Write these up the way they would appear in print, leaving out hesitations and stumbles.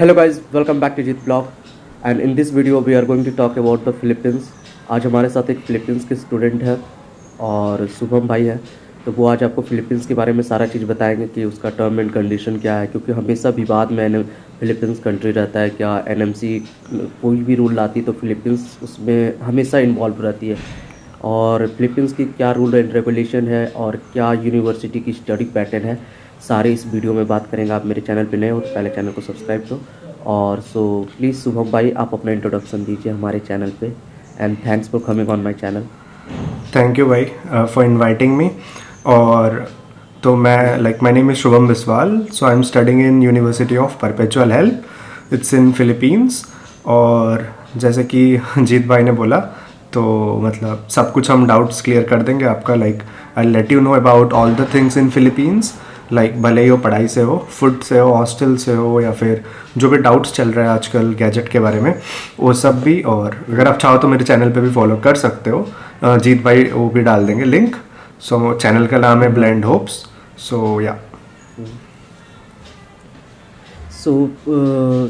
Hello guys, welcome back to Jit Blog and in this video we are going to talk about the Philippines। आज हमारे साथ एक Philippines के student है और शुभम भाई है, तो वो आज आपको फिलीपींस के बारे में सारा चीज़ बताएंगे कि उसका टर्म एंड कंडीशन क्या है, क्योंकि हमेशा विवाद में फिलीपींस कंट्री रहता है। क्या एनएमसी कोई भी रूल लाती तो फिलीपींस उसमें हमेशा इन्वॉल्व रहती है, और फिलीपींस की क्या रूल एंड रेगुलेशन है और क्या यूनिवर्सिटी की स्टडी पैटर्न है, सारे इस वीडियो में बात करेंगे। आप मेरे चैनल पे नए हो तो पहले चैनल को सब्सक्राइब करो। और सो प्लीज़ शुभम भाई आप अपना इंट्रोडक्शन दीजिए हमारे चैनल पे, and thanks for coming on my channel. Thank you भाई फॉर इनवाइटिंग मी। और तो मैं my name is Shubham Biswal, so I am studying in university of Perpetual help, it's in Philippines. और जैसे कि जीत भाई ने बोला तो मतलब सब कुछ हम डाउट्स क्लियर कर देंगे आपका। I let you know about all the things in Philippines, भले ही हो पढ़ाई से हो, फूड से हो, हॉस्टल से हो, या फिर जो भी डाउट्स चल रहा है आजकल गैजेट के बारे में, वो सब भी। और अगर आप चाहो तो मेरे चैनल पे भी फॉलो कर सकते हो, जीत भाई वो भी डाल देंगे लिंक। सो चैनल का नाम है ब्लेंड होप्स। सो या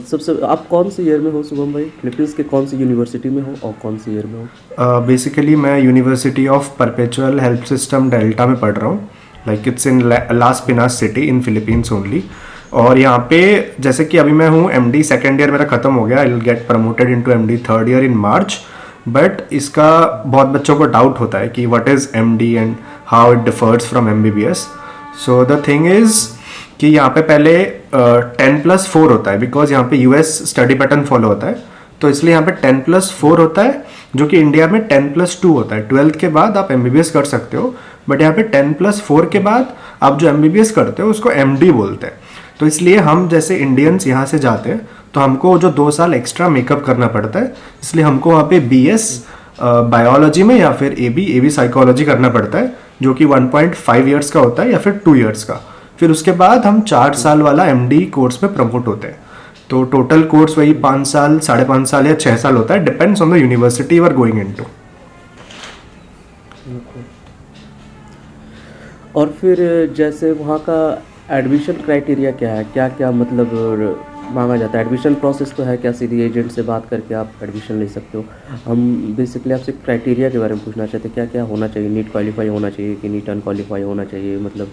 सबसे आप कौन से ईयर में हो शुभम भाई? फिलीपींस के कौन सी यूनिवर्सिटी में हो और कौन सी ईयर में हो? बेसिकली मैं University of Perpetual Help System Delta में पढ़ रहा हूँ। It's in Las Pinas city in Philippines only. और यहाँ पे जैसे कि अभी मैं हूँ एमडी सेकेंड ईयर मेरा खत्म हो गया, I will get promoted into MD third year in March. But इसका बहुत बच्चों को डाउट होता है कि what is MD and how it differs from MBBS. So the thing is कि यहाँ पे पहले 10+4 होता है, बिकॉज यहाँ पे यूएस स्टडी पैटर्न फॉलो होता है, तो इसलिए यहाँ पे 10+4 होता है, जो कि इंडिया में 10+2 होता है। 12th के बाद आप एमबीबीएस कर सकते हो, बट यहाँ पे 10+4 के बाद आप जो एमबीबीएस करते हो उसको एमडी बोलते हैं। तो इसलिए हम जैसे इंडियंस यहाँ से जाते हैं तो हमको जो 2 साल एक्स्ट्रा मेकअप करना पड़ता है, इसलिए हमको वहाँ पे बीएस बायोलॉजी में या फिर एबी साइकोलॉजी करना पड़ता है, जो कि 1.5 ईयर्स का होता है या फिर 2 ईयर्स का। फिर उसके बाद हम 4 साल वाला एमडी कोर्स में प्रमोट होते हैं। तो टोटल कोर्स वही 5 साल, 5.5 साल या 6 साल होता है, depends on the university you are going into. और फिर जैसे वहाँ का एडमिशन क्राइटेरिया क्या है, क्या क्या मतलब मांगा जाता है? एडमिशन प्रोसेस तो है क्या सीधी एजेंट से बात करके आप एडमिशन ले सकते हो? हम बेसिकली आपसे क्राइटेरिया के बारे में पूछना चाहते हैं, क्या क्या होना चाहिए? नीट क्वालिफाई होना चाहिए कि नीट अनक्वालिफाई होना चाहिए, मतलब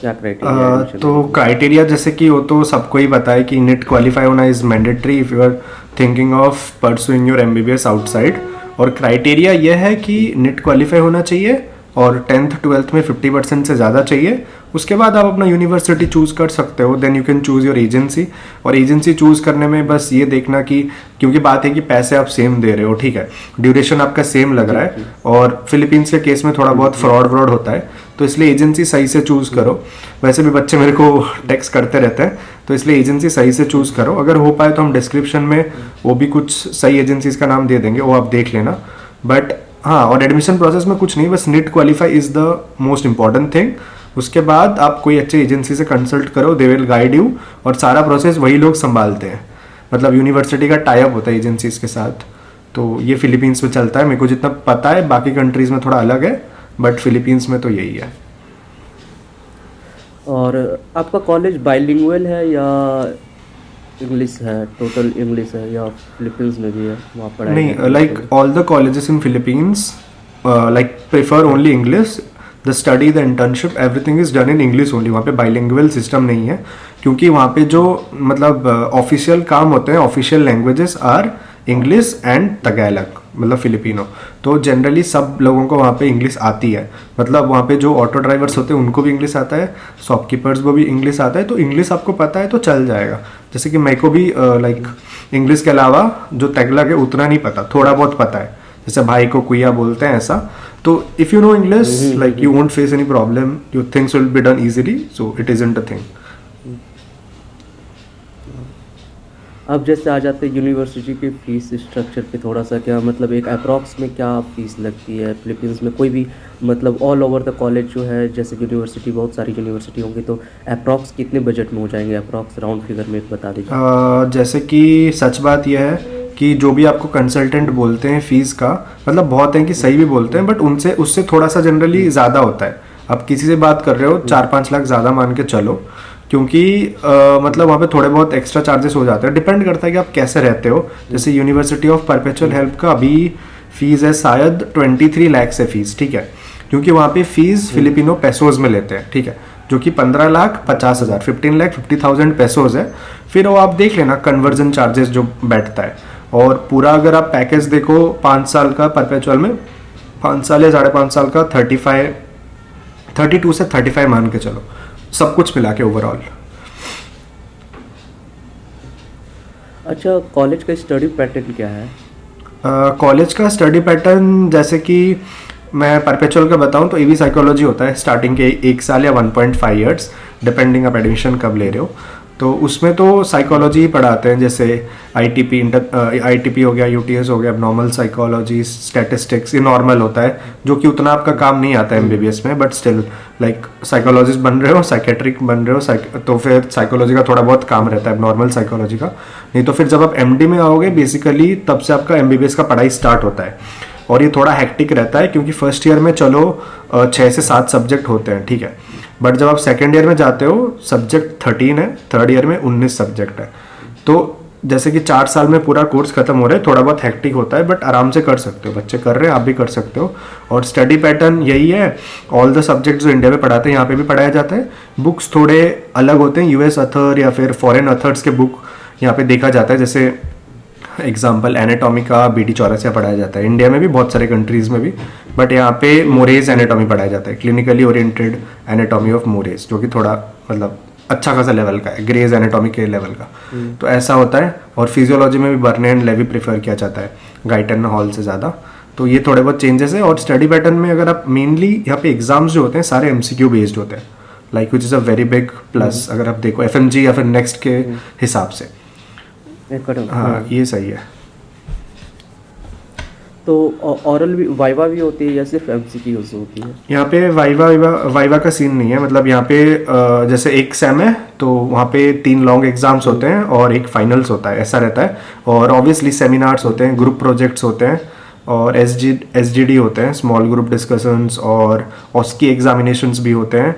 क्या क्राइटेरिया? तो क्राइटेरिया जैसे कि वो तो सबको ही पता है कि नीट क्वालिफाई होना is mandatory if you are thinking of pursuing your MBBS outside. और क्राइटेरिया ये है कि नीट क्वालिफाई होना चाहिए और 10th 12th में 50% से ज़्यादा चाहिए। उसके बाद आप अपना यूनिवर्सिटी चूज़ कर सकते हो, then you can choose your agency. और एजेंसी चूज़ करने में बस ये देखना कि, क्योंकि बात है कि पैसे आप सेम दे रहे हो, ठीक है, ड्यूरेशन आपका सेम लग रहा है, और फिलीपींस के केस में थोड़ा बहुत फ्रॉड होता है, तो इसलिए एजेंसी सही से चूज़ करो। वैसे भी बच्चे मेरे को टेक्स्ट करते रहते हैं, तो इसलिए एजेंसी सही से चूज़ करो। अगर हो पाए तो हम डिस्क्रिप्शन में वो भी कुछ सही एजेंसीज का नाम दे देंगे, वो आप देख लेना। बट हाँ, और एडमिशन प्रोसेस में कुछ नहीं, बस NEET qualify is the most important thing. उसके बाद आप कोई अच्छे एजेंसी से कंसल्ट करो, दे विल गाइड यू, और सारा प्रोसेस वही लोग संभालते हैं। मतलब यूनिवर्सिटी का टाई अप होता है एजेंसीज के साथ। तो ये फिलीपींस में चलता है, मेरे को जितना पता है, बाकी कंट्रीज़ में थोड़ा अलग है, बट फिलीपींस में तो यही है। और आपका कॉलेज बाइलिंगुअल है या इंग्लिश है, टोटल इंग्लिश है, या फिलीपींस में भी है वहाँ पढ़ाई? नहीं, all the colleges in Philippines prefer only English. The study, the internship, everything is done in English only. वहाँ पे बाइलिंगुअल सिस्टम नहीं है, क्योंकि वहाँ पे जो मतलब ऑफिशियल काम होते हैं, official languages are English and Tagalog, मतलब फिलिपिनो। तो जनरली सब लोगों को वहाँ पे इंग्लिश आती है। मतलब वहाँ पे जो ऑटो ड्राइवर्स होते हैं उनको भी इंग्लिश आता है, शॉपकीपर्स को भी इंग्लिश आता है, तो इंग्लिश आपको पता है तो चल जाएगा। जैसे कि मेरे को भी इंग्लिश के अलावा जो तगलग है उतना नहीं पता, थोड़ा बहुत पता है, जैसे भाई को कुया बोलते हैं ऐसा। तो if you know English, you won't face any problem, your things will be done easily, so it isn't a thing. अब जैसे आ जाते हैं यूनिवर्सिटी के फीस स्ट्रक्चर पे थोड़ा सा, क्या मतलब एक अप्रॉक्स में क्या फीस लगती है फिलीपींस में? कोई भी मतलब ऑल ओवर द कॉलेज जो है, जैसे यूनिवर्सिटी बहुत सारी यूनिवर्सिटी होंगी, तो अप्रॉक्स कितने बजट में हो जाएंगे? अप्रॉक्स राउंड फिगर में बता दीजिए। जैसे कि सच बात यह है कि जो भी आपको कंसल्टेंट बोलते हैं फीस का, मतलब बहुत हैं कि सही भी बोलते हैं, बट उससे थोड़ा सा जनरली ज़्यादा होता है। आप किसी से बात कर रहे हो 4-5 लाख ज़्यादा मान के चलो, क्योंकि मतलब वहाँ पे थोड़े बहुत एक्स्ट्रा चार्जेस हो जाते हैं, डिपेंड करता है कि आप कैसे रहते हो। जैसे यूनिवर्सिटी ऑफ परपेचुअल हेल्प का अभी फीस है शायद 23 लाख से फीस, ठीक है, क्योंकि वहाँ पे फीस फिलिपिनो पेसोज में लेते हैं, ठीक है, जो कि 15,50,000 15,50,000 पेसोज है। फिर वो आप देख लेना कन्वर्जन चार्जेस जो बैठता है। और पूरा अगर आप पैकेज देखो 5 साल का परपेचुअल में, 5 साल या 5.5 साल का 32 से 35 मान के चलो, सब कुछ मिला के ओवरऑल। अच्छा, कॉलेज का स्टडी पैटर्न क्या है? कॉलेज का स्टडी पैटर्न जैसे कि मैं परपेचुअल का बताऊं तो ईवी साइकोलॉजी होता है स्टार्टिंग के 1 साल या 1.5 ईयर्स, डिपेंडिंग आप एडमिशन कब ले रहे हो। तो उसमें तो साइकोलॉजी ही पढ़ाते हैं, जैसे आईटीपी हो गया, यूटीएस हो गया, नॉर्मल साइकोलॉजी, स्टैटिस्टिक्स, ये नॉर्मल होता है, जो कि उतना आपका काम नहीं आता है एमबीबीएस में, बट स्टिल लाइक साइकोलॉजिस्ट बन रहे हो, साइकेट्रिक बन रहे हो, तो फिर साइकोलॉजी का थोड़ा बहुत काम रहता है नॉर्मल साइकोलॉजी का। नहीं तो फिर जब आप एमडी में आओगे बेसिकली तब से आपका एमबीबीएस का पढ़ाई स्टार्ट होता है। और ये थोड़ा हेक्टिक रहता है क्योंकि फर्स्ट ईयर में चलो 6 से 7 सब्जेक्ट होते हैं, ठीक है, बट जब आप सेकेंड ईयर में जाते हो सब्जेक्ट 13 है, थर्ड ईयर में 19 सब्जेक्ट है। तो जैसे कि 4 साल में पूरा कोर्स खत्म हो रहा है, थोड़ा बहुत हेक्टिक होता है, बट आराम से कर सकते हो, बच्चे कर रहे हैं, आप भी कर सकते हो। और स्टडी पैटर्न यही है, ऑल द सब्जेक्ट जो इंडिया में पढ़ाते हैं यहाँ पे भी पढ़ाया जाता है। बुक्स थोड़े अलग होते हैं, यूएस अथर या फिर फॉरेन अथर्स के बुक यहाँ पे देखा जाता है। जैसे एग्जाम्पल एनाटॉमी का बीडी चौरसिया पढ़ाया जाता है, इंडिया में भी बहुत सारे कंट्रीज में भी, बट यहाँ पे मोरेज एनाटॉमी पढ़ाया जाता है, क्लिनिकली ओरिएंटेड एनाटॉमी ऑफ मोरेज, जो कि थोड़ा मतलब अच्छा खासा लेवल का है, ग्रेज एनाटॉमी के लेवल का। तो ऐसा होता है। और फिजियोलॉजी में भी बर्ने एंड लेवी प्रेफर किया जाता है गाइटन हॉल से ज़्यादा। तो ये थोड़े बहुत चेंजेस है। और स्टडी पैटर्न में अगर आप मेनली यहाँ पे एग्जाम्स जो होते हैं सारे एमसीक्यू बेस्ड होते हैं, like which is a very big plus अगर आप देखो एफएमजी या फिर नेक्स्ट के हिसाब से। हाँ, ये सही है। तो ऑरल भी, वाइवा भी होती है या सिर्फ एमसीक्यू होती है? यहाँ पे वाइवा का सीन नहीं है, मतलब यहाँ पे जैसे एक सेम है तो वहाँ पे 3 लॉन्ग एग्जाम्स होते हैं और एक फाइनल्स होता है, ऐसा रहता है। और ऑब्वियसली सेमिनार्स होते हैं, ग्रुप प्रोजेक्ट्स होते हैं और एसजीडी होते हैं, स्मॉल ग्रुप डिस्कशंस, और उसकी एग्जामिनेशंस भी होते हैं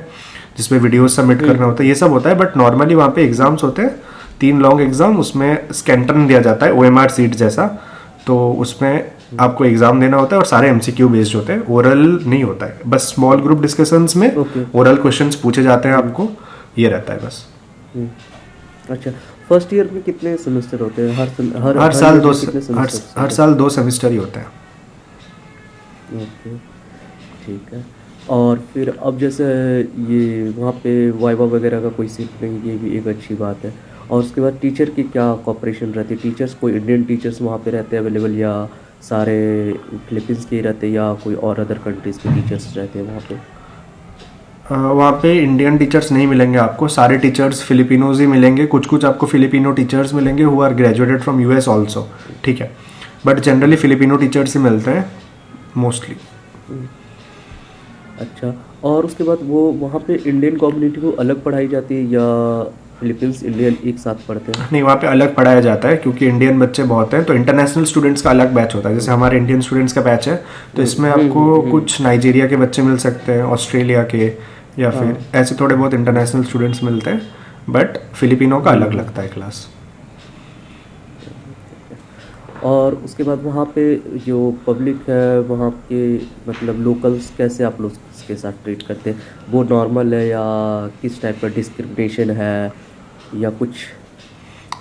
जिसमें वीडियो सबमिट करना होता है, ये सब होता है। बट नॉर्मली वहाँ पे एग्जाम्स होते हैं 3 लॉन्ग एग्जाम, उसमें स्कैंटन दिया जाता है ओएमआर सीट जैसा, तो उसमें आपको एग्जाम देना होता है और सारे एमसीक्यू बेस्ड होते हैं, ओरल नहीं होता है। बस स्मॉल ग्रुप डिस्कशंस में ओरल क्वेश्चंस पूछे जाते हैं आपको, ये रहता है बस। अच्छा, फर्स्ट ईयर में कितने सेमेस्टर होते हैं? हर साल 2 सेमेस्टर ही होते हैं। ओके, ठीक है। और फिर अब जैसे ये वहाँ पे वाइवा वगैरह का कोई सीट नहीं, ये भी एक अच्छी बात है। और उसके बाद टीचर की क्या कॉपरेशन रहती है? टीचर्स, कोई इंडियन टीचर्स वहाँ पे रहते हैं अवेलेबल, या सारे फिलीपींस के ही रहते हैं, या कोई और अदर कंट्रीज़ के टीचर्स रहते हैं वहाँ पे? वहाँ पे इंडियन टीचर्स नहीं मिलेंगे आपको, सारे टीचर्स फिलिपिनोज ही मिलेंगे। कुछ कुछ आपको फिलिपिनो टीचर्स मिलेंगे who are graduated from US also, ठीक है, बट जनरली फिलिपिनो टीचर्स ही मिलते हैं मोस्टली। अच्छा, और उसके बाद वो वहाँ पे इंडियन कम्युनिटी को अलग पढ़ाई जाती है या फिलीपींस इंडियन एक साथ पढ़ते हैं? नहीं, वहाँ पे अलग पढ़ाया जाता है क्योंकि इंडियन बच्चे बहुत हैं, तो इंटरनेशनल स्टूडेंट्स का अलग बैच होता है। जैसे हमारे इंडियन स्टूडेंट्स का बैच है, तो इसमें आपको कुछ नाइजीरिया के बच्चे मिल सकते हैं, ऑस्ट्रेलिया के, या फिर ऐसे थोड़े बहुत इंटरनेशनल स्टूडेंट्स मिलते हैं, बट फिलिपिनो का अलग लगता है क्लास। और उसके बाद वहाँ पे जो पब्लिक है वहाँ के, मतलब लोकल्स कैसे आप लोग के साथ ट्रीट करते हैं? वो नॉर्मल है या किस टाइप का डिस्क्रिमिनेशन है या कुछ?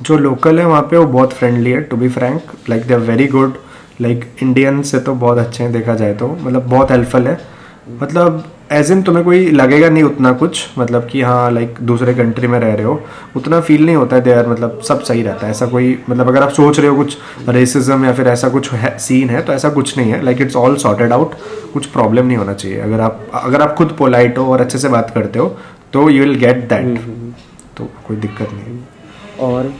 जो लोकल है वहाँ पे वो बहुत फ्रेंडली है, to be frank, like they are very good, like Indian से तो बहुत अच्छे हैं देखा जाए तो, मतलब बहुत हेल्पफुल है। मतलब एज इन तुम्हें कोई लगेगा नहीं उतना कुछ, मतलब कि हाँ लाइक दूसरे कंट्री में रह रहे हो, उतना फील नहीं होता है देयर, मतलब सब सही रहता है। ऐसा कोई, मतलब अगर आप सोच रहे हो कुछ रेसिज्म या फिर ऐसा कुछ सीन है तो ऐसा कुछ नहीं है, like it's all sorted out, कुछ प्रॉब्लम नहीं होना चाहिए। अगर आप खुद पोलाइट हो और अच्छे से बात करते हो तो यू विल गेट दैट, तो कोई दिक्कत नहीं है। और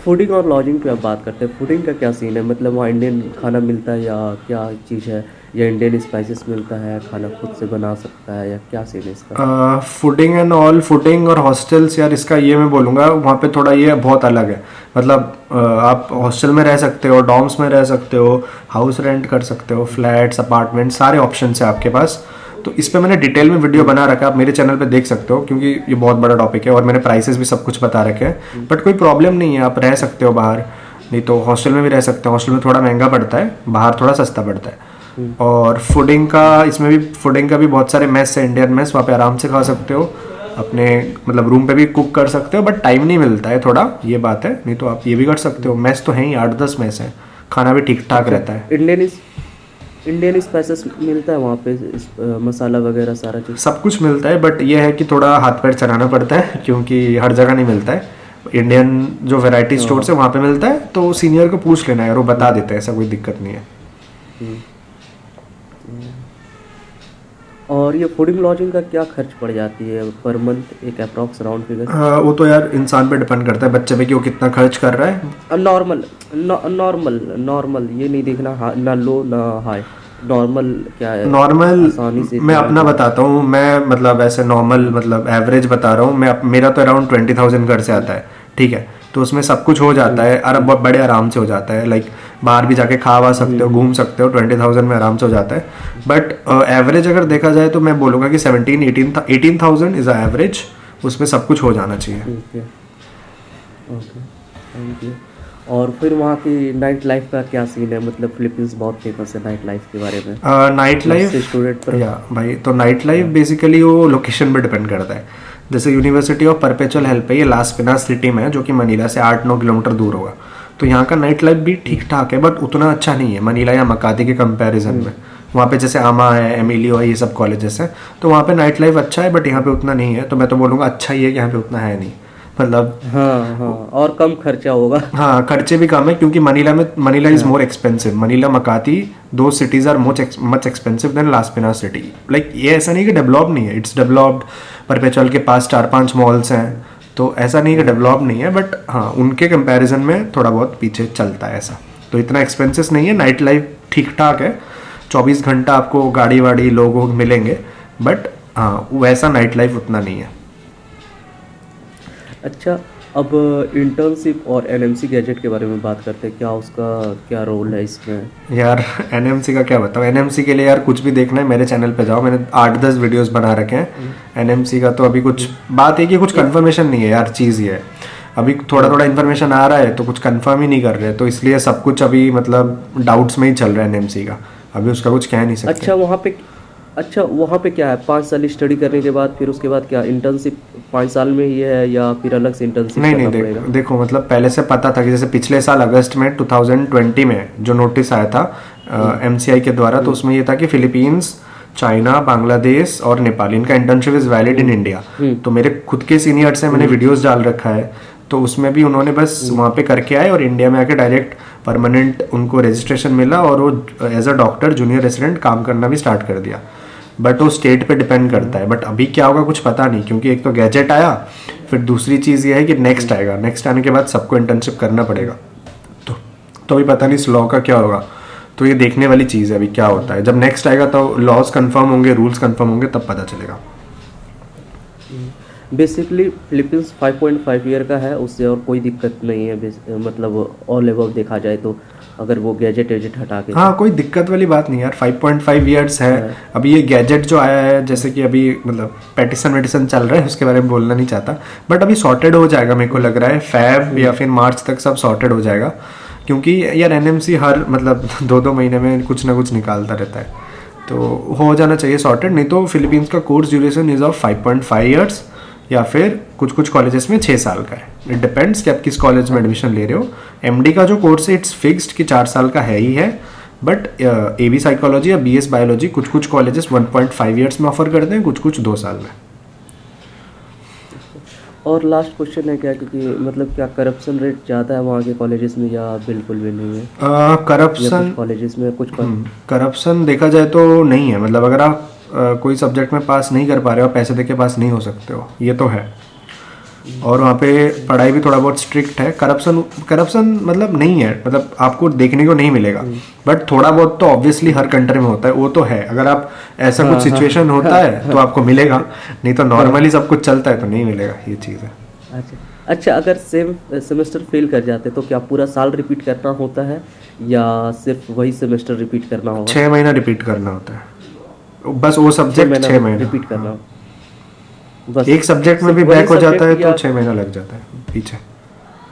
फूडिंग और लॉजिंग पे आप बात करते हैं, फूडिंग का क्या सीन है? मतलब वहाँ इंडियन खाना मिलता है या क्या चीज़ है, या इंडियन स्पाइसेस मिलता है, खाना खुद से बना सकता है, या क्या सीन है इसका? फूडिंग एंड ऑल, फूडिंग और हॉस्टल्स, यार इसका ये मैं बोलूँगा वहाँ पे थोड़ा ये बहुत अलग है। मतलब आप हॉस्टल में रह सकते हो, डॉर्म्स में रह सकते हो, हाउस रेंट कर सकते हो, फ्लैट्स, अपार्टमेंट, सारे ऑप्शन है आपके पास। तो इस पे मैंने डिटेल में वीडियो बना रखा है, आप मेरे चैनल पे देख सकते हो, क्योंकि ये बहुत बड़ा टॉपिक है और मैंने प्राइसेस भी सब कुछ बता रखे हैं। बट कोई प्रॉब्लम नहीं है, आप रह सकते हो बाहर, नहीं तो हॉस्टल में भी रह सकते हो। हॉस्टल में थोड़ा महंगा पड़ता है, बाहर थोड़ा सस्ता पड़ता है। और फूडिंग का, इसमें भी फूडिंग का भी बहुत सारे मेस है, इंडियन मेस, वहाँ पे आराम से खा सकते हो, अपने मतलब रूम पे भी कुक कर सकते हो, बट टाइम नहीं मिलता है थोड़ा, ये बात है। नहीं तो आप ये भी कर सकते हो, मेस तो है ही 8-10 मेस है, खाना भी ठीक ठाक रहता है। इंडियन स्पाइसेस मिलता है वहाँ पे, मसाला वगैरह सारा चीज़ सब कुछ मिलता है, बट ये है कि थोड़ा हाथ पैर चलाना पड़ता है, क्योंकि हर जगह नहीं मिलता है। इंडियन जो वैरायटी स्टोर है वहाँ पे मिलता है, तो सीनियर को पूछ लेना है और वो बता देते हैं, ऐसा कोई दिक्कत नहीं है। और ये फूडिंग लॉजिंग का क्या खर्च पड़ जाती है पर मंथ, एक अप्रॉक्स राउंड फिगर? वो तो यार इंसान पे डिपेंड करता है, बच्चे पे कि वो कितना खर्च कर रहा है। नॉर्मल ये नहीं देखना, ना लो ना हाई, नॉर्मल क्या है? नॉर्मल आसानी से मैं अपना बताता हूँ, मैं मतलब ऐसे नॉर्मल मतलब एवरेज बता रहा हूँ मैं। मेरा तो अराउंड 20,000 घर से आता है, ठीक है, तो उसमें सब कुछ हो जाता है, बहुत बड़े आराम से हो जाता है। लाइक बाहर भी जाके खा सकते हो, घूम सकते हो, 20,000 में आराम से हो जाता है। बट एवरेज अगर देखा जाए तो मैं बोलूँगा कि 18,000 इज़ एवरेज, उसमें सब कुछ हो जाना चाहिए। Okay, thank you. और फिर वहाँ की नाइट लाइफ का क्या सीन है? मतलब फिलीपींस बहुत फेमस है नाइट लाइफ के बारे में। नाइट लाइफ स्टूडेंट पर या भाई, तो नाइट लाइफ बेसिकली वो लोकेशन पे डिपेंड करता है। जैसे यूनिवर्सिटी ऑफ परपेचुअल हेल्प है, ये लास पिनास सिटी में है, जो कि मनीला से 8-9 किलोमीटर दूर होगा। तो यहाँ का नाइट लाइफ भी ठीक ठाक है, बट उतना अच्छा नहीं है मनीला या मकाती के कंपैरिजन में। वहाँ पे जैसे आमा है, एमिलियो है, ये सब कॉलेजेस हैं, तो वहाँ पे नाइट लाइफ अच्छा है, बट यहाँ पे उतना नहीं है। तो मैं तो बोलूँगा अच्छा ही है कि यहाँ पे उतना है नहीं, मतलब हाँ, और कम खर्चा होगा। हाँ, खर्चे भी कम है, क्योंकि Manila is more expensive. Manila Makati, दो cities are much expensive than Las Pinas city. Like ये ऐसा नहीं कि डेवलप नहीं है, इट्स डेवलप्ड। परपेचुअल के पास 4-5 मॉल्स हैं, तो ऐसा नहीं कि डेवलप नहीं है, बट हाँ उनके कंपैरिजन में थोड़ा बहुत पीछे चलता है ऐसा। तो इतना एक्सपेंसिव नहीं है, नाइट लाइफ ठीक ठाक है, 24 घंटा आपको गाड़ी वाड़ी लोग मिलेंगे, बट हाँ वैसा नाइट लाइफ उतना नहीं है। अच्छा, अब इंटर्नशिप और एनएमसी गैजेट के बारे में बात करते हैं, क्या उसका क्या रोल है इसमें? यार एनएमसी का क्या बताऊँ, एनएमसी के लिए यार कुछ भी देखना है मेरे चैनल पे जाओ, मैंने 8-10 वीडियोस बना रखे हैं। एनएमसी का तो अभी कुछ बात है कि कुछ कंफर्मेशन नहीं है यार, चीज़ ये है अभी थोड़ा इन्फॉर्मेशन आ रहा है, तो कुछ कंफर्म ही नहीं कर रहे, तो इसलिए सब कुछ अभी मतलब डाउट्स में ही चल रहा है एनएमसी का, अभी उसका कुछ कह नहीं सकते। अच्छा वहाँ पे क्या है, 5 साल स्टडी करने के बाद फिर उसके बाद क्या इंटर्नशिप 5 साल में ही है या फिर अलग से इंटर्नशिप करना पड़ेगा? देखो मतलब पहले से पता था कि जैसे पिछले साल अगस्त में 2020 में जो नोटिस आया था एमसीआई के द्वारा, तो उसमें ये था कि फिलीपींस, चाइना, बांग्लादेश और नेपाल, इनका internship is valid in India. तो मेरे खुद के सीनियर्स से मैंने वीडियोस डाल रखा है, तो उसमें भी उन्होंने बस वहाँ पे करके आए और इंडिया में आके डायरेक्ट परमानेंट उनको रजिस्ट्रेशन मिला और वो as a doctor junior resident काम करना भी स्टार्ट कर दिया। बट वो स्टेट पे डिपेंड करता है, बट अभी क्या होगा कुछ पता नहीं, क्योंकि एक तो गैजेट आया, फिर दूसरी चीज़ ये है कि नेक्स्ट आएगा, नेक्स्ट आने के बाद सबको इंटर्नशिप करना पड़ेगा, तो अभी पता नहीं इस लॉ का क्या होगा। तो ये देखने वाली चीज़ है अभी क्या होता है, जब नेक्स्ट आएगा तो लॉज कंफर्म होंगे, रूल्स कंफर्म होंगे, तब पता चलेगा। बेसिकली फिलीपींस 5.5 ईयर का है, उससे और कोई दिक्कत नहीं है, मतलब ऑल एबव देखा जाए तो, अगर वो गैजेट हटा के। हाँ कोई दिक्कत वाली बात नहीं यार, 5.5 ईयर्स है। अभी ये गैजेट जो आया है, जैसे कि अभी मतलब पेटिशन चल रहा है, उसके बारे में बोलना नहीं चाहता, बट अभी सॉर्टेड हो जाएगा, मेरे को लग रहा है फैब या फिर मार्च तक सब सॉर्टेड हो जाएगा, क्योंकि यार एनएमसी हर मतलब 2-2 महीने में कुछ ना कुछ निकालता रहता है, तो हो जाना चाहिए सॉर्टेड। नहीं तो फिलीपींस का course duration is of 5.5 years, या फिर कुछ कॉलेजेस में 6 साल का है। इट डिपेंड्स कि आप किस कॉलेज में एडमिशन ले रहे हो। एमडी का जो कोर्स है इट्स फिक्स्ड कि 4 साल का है ही है, बट एबी साइकोलॉजी या बीएस बायोलॉजी कुछ कॉलेजेस 1.5 ईयर्स में ऑफर करते हैं, कुछ 2 साल में। और लास्ट क्वेश्चन है क्या, क्योंकि मतलब क्या करप्शन रेट ज़्यादा है वहाँ के कॉलेजेस में या बिल्कुल भी नहीं है? करप्शन कॉलेजेस में कुछ करप्शन देखा जाए तो नहीं है, मतलब अगर आप कोई सब्जेक्ट में पास नहीं कर पा रहे हो, पैसे दे के पास नहीं हो सकते हो, ये तो है। और वहाँ पे पढ़ाई भी थोड़ा बहुत स्ट्रिक्ट है। करप्शन मतलब नहीं है, मतलब आपको देखने को नहीं मिलेगा, बट थोड़ा बहुत तो ऑब्वियसली हर कंट्री में होता है, वो तो है। अगर आप ऐसा कुछ सिचुएशन होता है तो आपको मिलेगा, नहीं तो नॉर्मली सब कुछ चलता है तो नहीं मिलेगा, ये चीज़ है। अच्छा, अगर सेम सेमेस्टर फेल कर जाते तो क्या पूरा साल रिपीट करना होता है या सिर्फ वही सेमेस्टर रिपीट करना होगा? 6 महीना रिपीट करना होता है। बस वो सब्जेक्ट 6 महीना रिपीट करना हो बस। एक सब्जेक्ट में भी सिर्फ वही बैक हो जाता है subject तो या 6 महीना लग जाता है पीछे।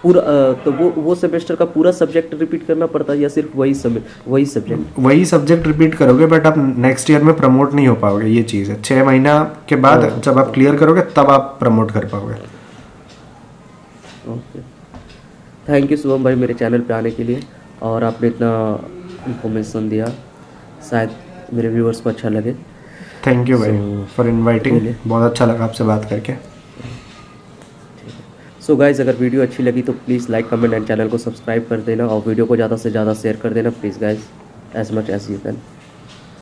पूरा तो वो सेमेस्टर का पूरा सब्जेक्ट रिपीट करना पड़ता है या सिर्फ वही सब्जेक्ट? वही सब्जेक्ट रिपीट करोगे बट आप नेक्स्ट ईयर में प्रमोट नहीं हो पाओगे, ये चीज़ है। 6 महीना के बाद जब आप क्लियर करोगे तब आप प्रमोट कर पाओगे। ओके, थैंक यू शुभम भाई मेरे चैनल पे आने के लिए, और आपने इतना इंफॉर्मेशन दिया, शायद मेरे व्यूअर्स को अच्छा लगे। थैंक यू भाई So, फॉर इनवाइटिंग, चलिए। बहुत अच्छा लगा आपसे बात करके। सो गाइज, अगर वीडियो अच्छी लगी तो please like comment and channel को सब्सक्राइब कर देना, और वीडियो को ज़्यादा से ज़्यादा शेयर कर देना please guys, as much as you can.